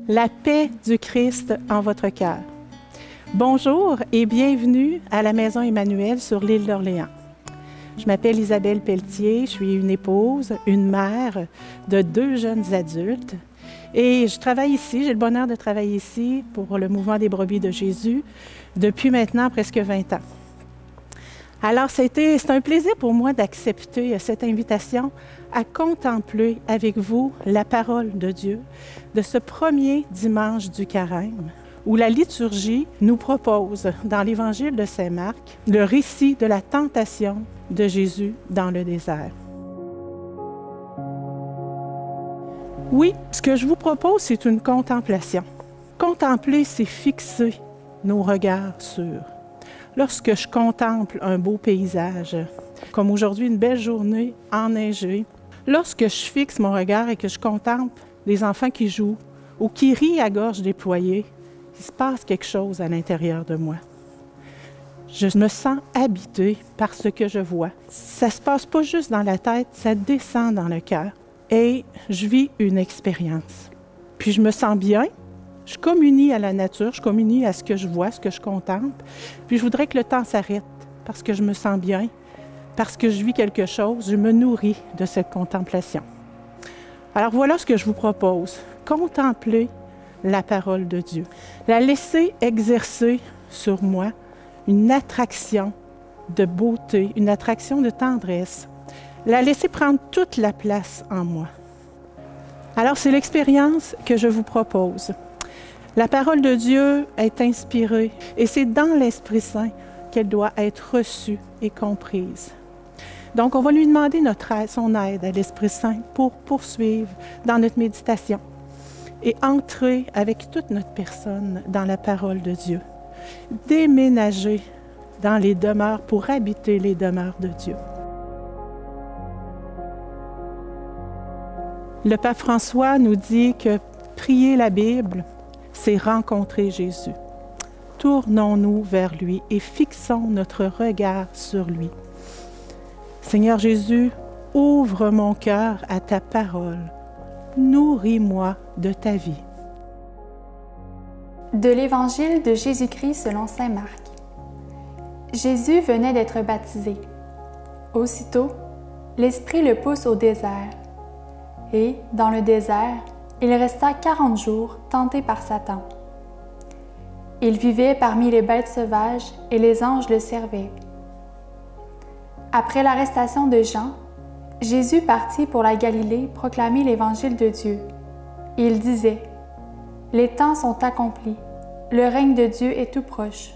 La paix du Christ en votre cœur. Bonjour et bienvenue à la Maison Emmanuel sur l'île d'Orléans. Je m'appelle Isabelle Pelletier, je suis une épouse, une mère de 2 jeunes adultes et je travaille ici, j'ai le bonheur de travailler ici pour le Mouvement des brebis de Jésus depuis maintenant presque 20 ans. Alors c'est un plaisir pour moi d'accepter cette invitation à contempler avec vous la parole de Dieu de ce premier dimanche du Carême, où la liturgie nous propose, dans l'Évangile de Saint Marc, le récit de la tentation de Jésus dans le désert. Oui, ce que je vous propose, c'est une contemplation. Contempler, c'est fixer nos regards sur. Lorsque je contemple un beau paysage, comme aujourd'hui une belle journée enneigée, lorsque je fixe mon regard et que je contemple des enfants qui jouent ou qui rient à gorge déployée, il se passe quelque chose à l'intérieur de moi. Je me sens habitée par ce que je vois. Ça ne se passe pas juste dans la tête, ça descend dans le cœur. Et je vis une expérience. Puis je me sens bien, je communie à la nature, je communie à ce que je vois, ce que je contemple. Puis je voudrais que le temps s'arrête parce que je me sens bien, parce que je vis quelque chose, je me nourris de cette contemplation. Alors voilà ce que je vous propose. Contempler la parole de Dieu. La laisser exercer sur moi une attraction de beauté, une attraction de tendresse. La laisser prendre toute la place en moi. Alors c'est l'expérience que je vous propose. La parole de Dieu est inspirée et c'est dans l'Esprit Saint qu'elle doit être reçue et comprise. Donc, on va lui demander son aide à l'Esprit Saint pour poursuivre dans notre méditation et entrer avec toute notre personne dans la parole de Dieu. Déménager dans les demeures pour habiter les demeures de Dieu. Le pape François nous dit que prier la Bible, c'est rencontrer Jésus. Tournons-nous vers lui et fixons notre regard sur lui. Seigneur Jésus, ouvre mon cœur à ta parole. Nourris-moi de ta vie. De l'Évangile de Jésus-Christ selon saint Marc. Jésus venait d'être baptisé. Aussitôt, l'Esprit le pousse au désert. Et, dans le désert, il resta 40 jours tenté par Satan. Il vivait parmi les bêtes sauvages et les anges le servaient. Après l'arrestation de Jean, Jésus partit pour la Galilée proclamer l'Évangile de Dieu. Il disait : « Les temps sont accomplis, le règne de Dieu est tout proche.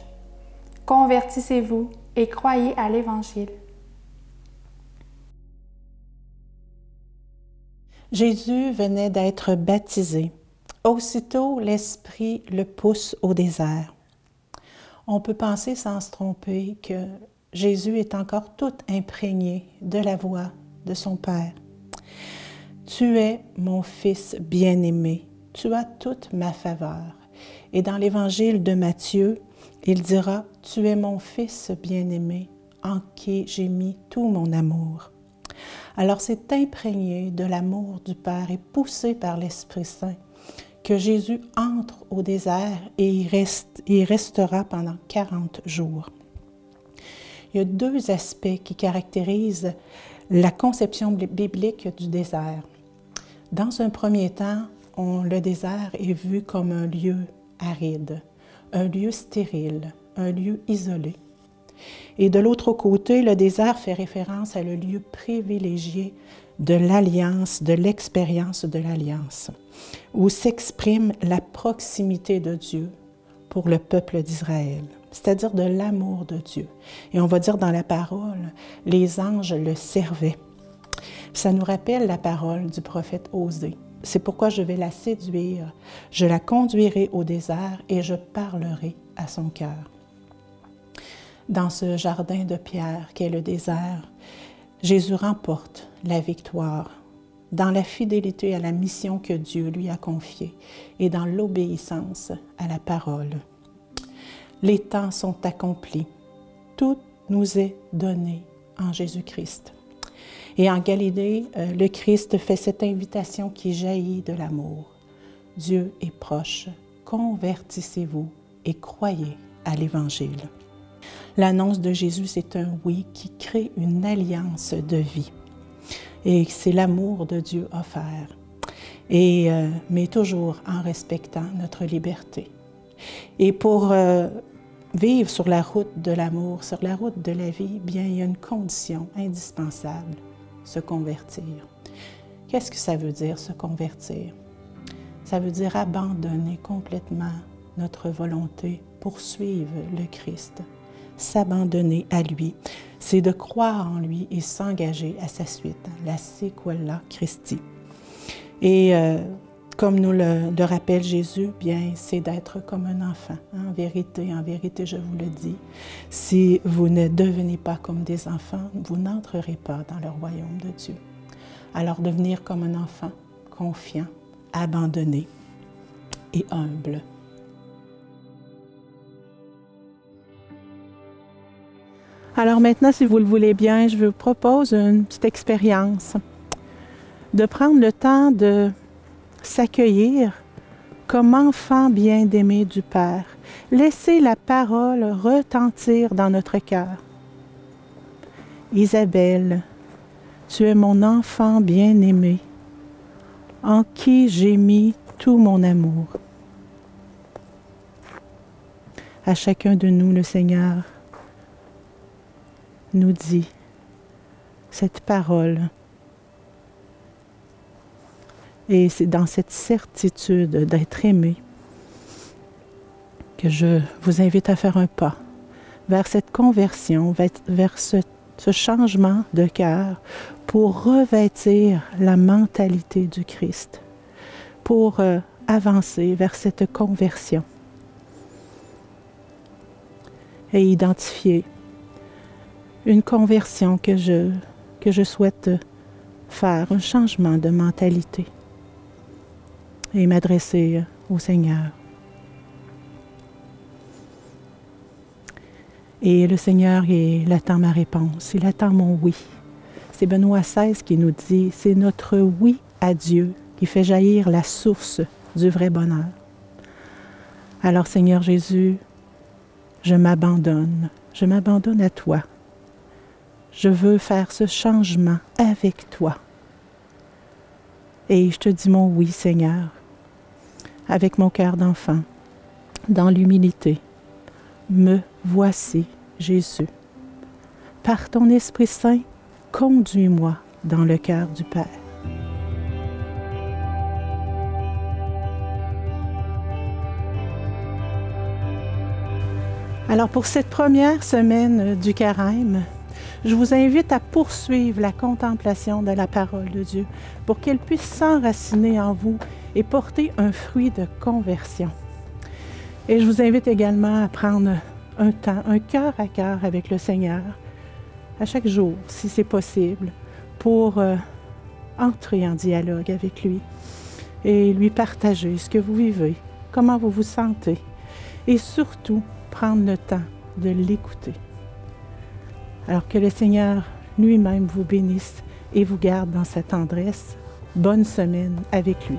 Convertissez-vous et croyez à l'Évangile. » Jésus venait d'être baptisé. Aussitôt, l'Esprit le pousse au désert. On peut penser sans se tromper que Jésus est encore tout imprégné de la voix de son Père. « Tu es mon Fils bien-aimé, tu as toute ma faveur. » Et dans l'Évangile de Matthieu, il dira « Tu es mon Fils bien-aimé, en qui j'ai mis tout mon amour. » Alors c'est imprégné de l'amour du Père et poussé par l'Esprit Saint que Jésus entre au désert et il restera pendant 40 jours. Il y a 2 aspects qui caractérisent la conception biblique du désert. Dans un premier temps, le désert est vu comme un lieu aride, un lieu stérile, un lieu isolé. Et de l'autre côté, le désert fait référence à le lieu privilégié de l'alliance, de l'expérience de l'alliance, où s'exprime la proximité de Dieu pour le peuple d'Israël, c'est-à-dire de l'amour de Dieu. Et on va dire dans la parole, les anges le servaient. Ça nous rappelle la parole du prophète Osée. C'est pourquoi je vais la séduire, je la conduirai au désert et je parlerai à son cœur. Dans ce jardin de pierre qu'est le désert, Jésus remporte la victoire dans la fidélité à la mission que Dieu lui a confiée et dans l'obéissance à la parole. Les temps sont accomplis. Tout nous est donné en Jésus-Christ. Et en Galilée, le Christ fait cette invitation qui jaillit de l'amour. Dieu est proche. Convertissez-vous et croyez à l'Évangile. L'annonce de Jésus, c'est un oui qui crée une alliance de vie. Et c'est l'amour de Dieu offert. Mais toujours en respectant notre liberté. Et pour vivre sur la route de l'amour, sur la route de la vie, bien, il y a une condition indispensable, se convertir. Qu'est-ce que ça veut dire, se convertir? Ça veut dire abandonner complètement notre volonté pour suivre le Christ, s'abandonner à lui. C'est de croire en lui et s'engager à sa suite, la sequela Christi. Et comme nous le rappelle Jésus, bien, c'est d'être comme un enfant. En vérité, je vous le dis, si vous ne devenez pas comme des enfants, vous n'entrerez pas dans le royaume de Dieu. Alors, devenir comme un enfant, confiant, abandonné et humble. Alors maintenant, si vous le voulez bien, je vous propose une petite expérience de prendre le temps de s'accueillir comme enfant bien-aimé du Père. Laissez la parole retentir dans notre cœur. Isabelle, tu es mon enfant bien-aimé, en qui j'ai mis tout mon amour. À chacun de nous, le Seigneur nous dit cette parole. Et c'est dans cette certitude d'être aimé que je vous invite à faire un pas vers cette conversion, vers ce changement de cœur pour revêtir la mentalité du Christ, pour avancer vers cette conversion et identifier une conversion que je souhaite faire, un changement de mentalité et m'adresser au Seigneur. Et le Seigneur, il attend ma réponse, il attend mon oui. C'est Benoît XVI qui nous dit, c'est notre oui à Dieu qui fait jaillir la source du vrai bonheur. Alors Seigneur Jésus, je m'abandonne à toi. Je veux faire ce changement avec toi. Et je te dis mon oui, Seigneur, avec mon cœur d'enfant, dans l'humilité. Me voici, Jésus. Par ton Esprit Saint, conduis-moi dans le cœur du Père. Alors pour cette première semaine du Carême, je vous invite à poursuivre la contemplation de la parole de Dieu pour qu'elle puisse s'enraciner en vous et porter un fruit de conversion. Et je vous invite également à prendre un temps, un cœur à cœur avec le Seigneur, à chaque jour, si c'est possible, pour entrer en dialogue avec lui et lui partager ce que vous vivez, comment vous vous sentez, et surtout prendre le temps de l'écouter. Alors que le Seigneur lui-même vous bénisse et vous garde dans sa tendresse. Bonne semaine avec lui.